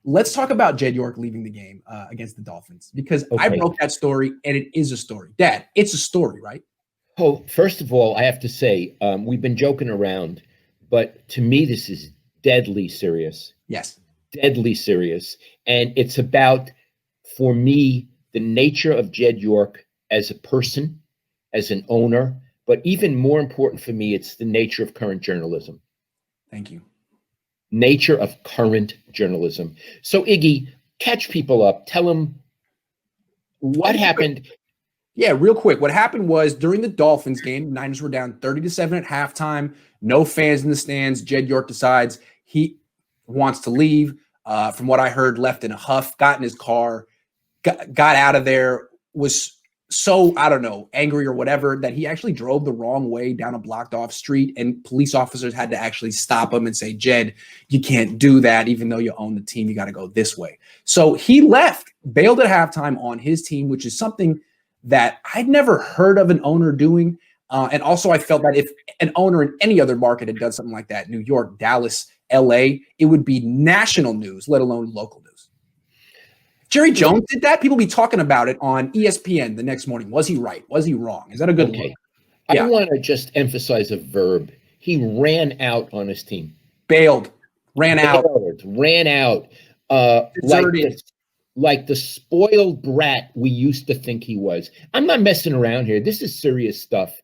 let's talk about Jed York leaving the game against the Dolphins, because I broke that story, and it is a story. Dad, it's a story, right? Oh, first of all, I have to say, we've been joking around, but to me, this is deadly serious. Yes. Deadly serious. And it's about, for me, the nature of Jed York as a person, as an owner, but even more important for me, it's the nature of current journalism. Thank you. Nature of current journalism. So, Iggy, catch people up. Tell them what happened. Yeah, real quick. What happened was during the Dolphins game, the Niners were down 30-7 at halftime. No fans in the stands. Jed York decides he wants to leave. From what I heard, left in a huff, got in his car, got out of there, was so, I don't know, angry or whatever, that he actually drove the wrong way down a blocked off street, and police officers had to actually stop him and say, Jed, you can't do that. Even though you own the team, you got to go this way. So he left, bailed at halftime on his team, which is something that I'd never heard of an owner doing. And also I felt that if an owner in any other market had done something like that, New York, Dallas, LA, it would be national news, let alone local news. Jerry Jones did that. People be talking about it on ESPN the next morning. Was he right? Was he wrong? Is that a good look? Yeah. I want to just emphasize a verb. He ran out on his team. Bailed. Ran out. Like the spoiled brat we used to think he was. I'm not messing around here. This is serious stuff.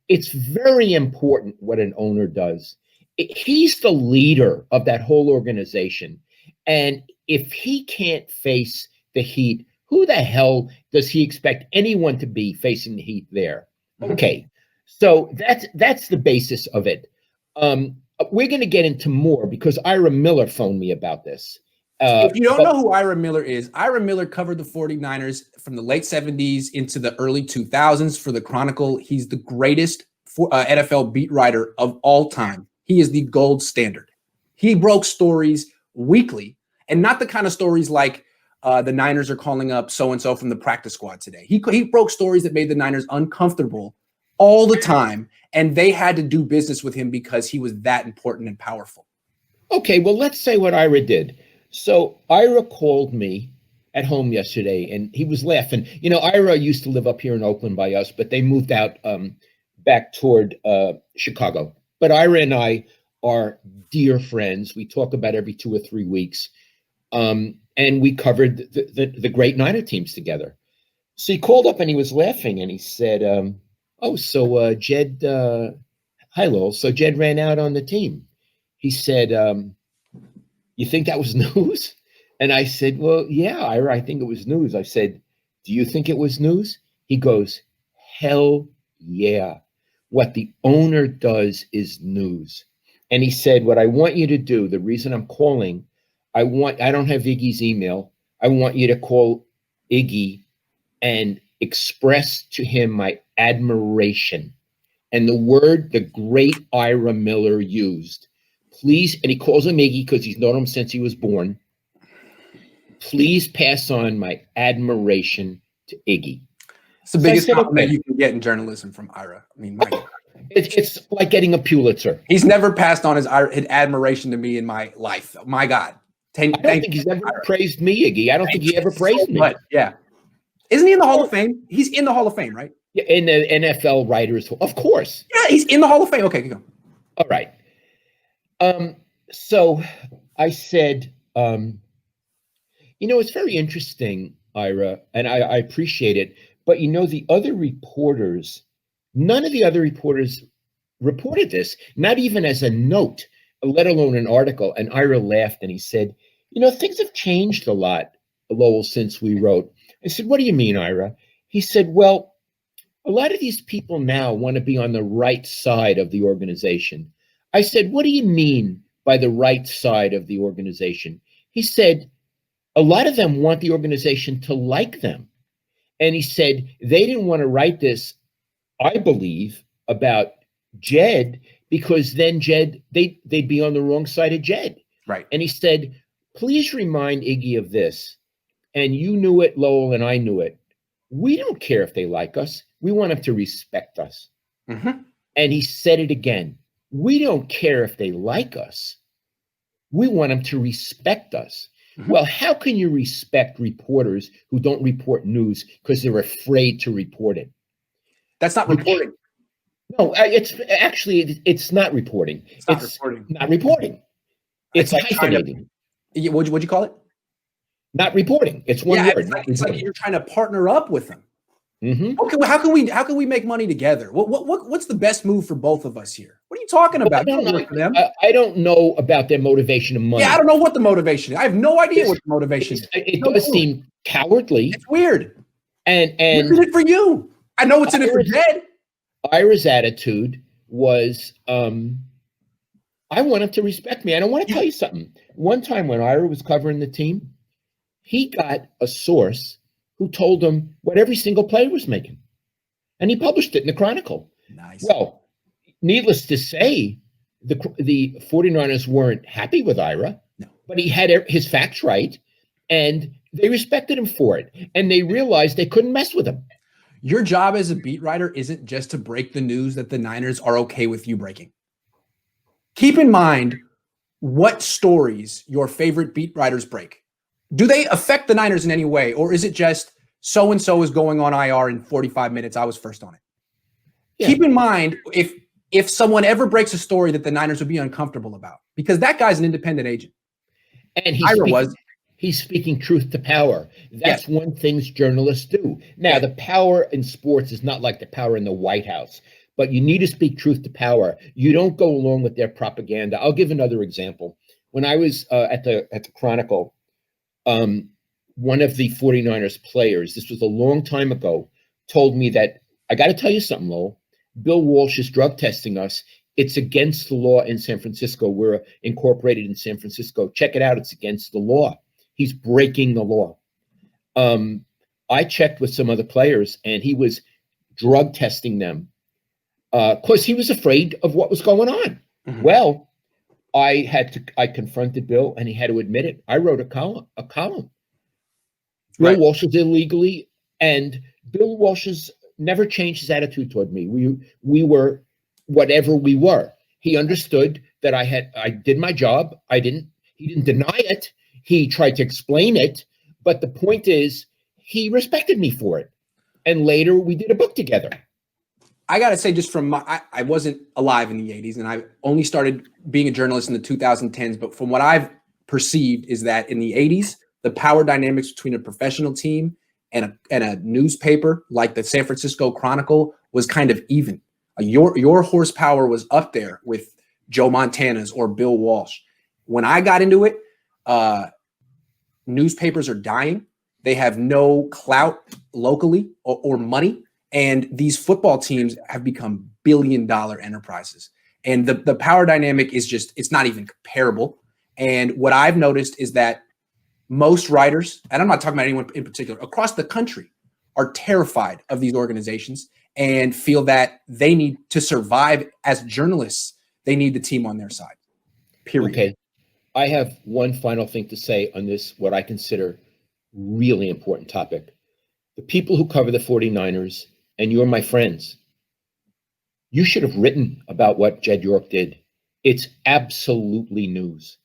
It's very important what an owner does. He's the leader of that whole organization. And if he can't face the heat, who the hell does he expect anyone to be facing the heat there? Okay, so that's the basis of it. We're going to get into more because Ira Miller phoned me about this. If you don't know who Ira Miller is, Ira Miller covered the 49ers from the late 70s into the early 2000s for the Chronicle. He's the greatest NFL beat writer of all time. He is the gold standard. He broke stories weekly, and not the kind of stories like the Niners are calling up so-and-so from the practice squad today. He broke stories that made the Niners uncomfortable all the time, and they had to do business with him because he was that important and powerful. Okay, well, let's say what Ira did. So Ira called me at home yesterday, and he was laughing. You know, Ira used to live up here in Oakland by us, but they moved out back toward Chicago. But Ira and I are dear friends. We talk about every 2 or 3 weeks. And we covered the great Niner teams together. So he called up and he was laughing, and he said, Jed, hi, Lowell. So Jed ran out on the team. He said, you think that was news? And I said, well, yeah, Ira, I think it was news. I said, do you think it was news? He goes, hell yeah. What the owner does is news. And he said, what I want you to do, the reason I'm calling, I don't have Iggy's email. I want you to call Iggy and express to him my admiration. And the word the great Ira Miller used, please, and he calls him Iggy because he's known him since he was born. Please pass on my admiration to Iggy. It's the biggest compliment you can get in journalism from Ira. I mean, my God. It's like getting a Pulitzer. He's never passed on his admiration to me in my life. My God. I don't think he's ever praised me, Iggy. I don't think he ever praised me. Yeah. Isn't he in the Hall of Fame? He's in the Hall of Fame, right? Yeah, in the NFL Writers Hall. Of course. Yeah, he's in the Hall of Fame. Okay, go. All right. So I said, it's very interesting, Ira, and I appreciate it. But, the other reporters, none of the other reporters reported this, not even as a note, let alone an article. And Ira laughed and he said, things have changed a lot, Lowell, since we wrote. I said, what do you mean, Ira? He said, well, a lot of these people now want to be on the right side of the organization. I said, what do you mean by the right side of the organization? He said, a lot of them want the organization to like them. And he said, they didn't want to write this, I believe, about Jed, because then Jed, they'd be on the wrong side of Jed. Right. And he said, please remind Iggy of this. And you knew it, Lowell, and I knew it. We don't care if they like us. We want them to respect us. Mm-hmm. And he said it again. We don't care if they like us. We want them to respect us. Mhm. Well, how can you respect reporters who don't report news because they're afraid to report it? That's not You reporting. No, it's actually it's not reporting. It's not It's reporting. not reporting. It's It's like trying to. hyphenating. What'd you call it? Not reporting. It's one Yeah, word, not it's like reporting. you're trying to partner up with them. Hmm. How can we make money together? What's the best move for both of us here? What are you talking Well, about? You don't work for them. I don't know about their motivation of Yeah, I money. don't know what the motivation is. I have no idea what the motivation is. It No does clue. seem cowardly, It's weird. What's in and it for you? I know what's in it for Ira's, Jed. Ira's attitude was, I want him to respect me. And I want to tell you something. One time when Ira was covering the team, he got a source who told him what every single player was making, and he published it in the Chronicle. Nice. Well, needless to say, the 49ers weren't happy with Ira, No. but he had his facts right, and they respected him for it, and they realized they couldn't mess with him. Your job as a beat writer isn't just to break the news that the Niners are okay with you breaking. Keep in mind what stories your favorite beat writers break. Do they affect the Niners in any way, or is it just so and so is going on IR in 45 minutes? I was first on it. Yeah. Keep in mind if someone ever breaks a story that the Niners would be uncomfortable about, because that guy's an independent agent. And he's speaking truth to power. That's one thing journalists do. Now, the power in sports is not like the power in the White House, but you need to speak truth to power. You don't go along with their propaganda. I'll give another example. When I was at the Chronicle, one of the 49ers players, this was a long time ago, told me that, I got to tell you something, Lowell. Bill Walsh is drug testing us. It's against the law in San Francisco. We're incorporated in San Francisco. Check it out. It's against the law. He's breaking the law. I checked with some other players, and he was drug testing them because he was afraid of what was going on. Mhm. Well, I confronted Bill, and he had to admit it. I wrote a column. Bill Right. Walsh is illegally, and Bill Walsh has never changed his attitude toward me. We were whatever we were. He understood that I did my job. He didn't deny it. He tried to explain it, but the point is, he respected me for it. And later, we did a book together. I got to say, just from I wasn't alive in the 80s, and I only started being a journalist in the 2010s. But from what I've perceived is that in the 80s, the power dynamics between a professional team and a newspaper like the San Francisco Chronicle was kind of even. Your horsepower was up there with Joe Montana's or Bill Walsh. When I got into it, newspapers are dying. They have no clout locally or money. And these football teams have become billion-dollar enterprises. And the power dynamic is just, it's not even comparable. And what I've noticed is that most writers, and I'm not talking about anyone in particular, across the country are terrified of these organizations and feel that they need to survive as journalists. They need the team on their side, period. Okay. I have one final thing to say on this, what I consider really important topic. The people who cover the 49ers, and you're my friends, you should have written about what Jed York did. It's absolutely news.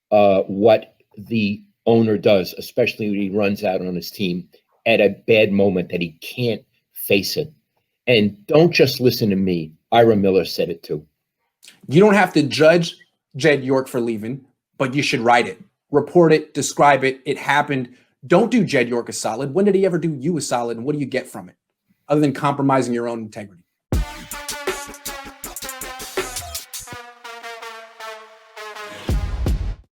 What the owner does, especially when he runs out on his team at a bad moment that he can't face it. And don't just listen to me. Ira Miller said it too. You don't have to judge Jed York for leaving, but you should write it, report it, describe it. It happened. Don't do Jed York a solid. When did he ever do you a solid? And what do you get from it other than compromising your own integrity?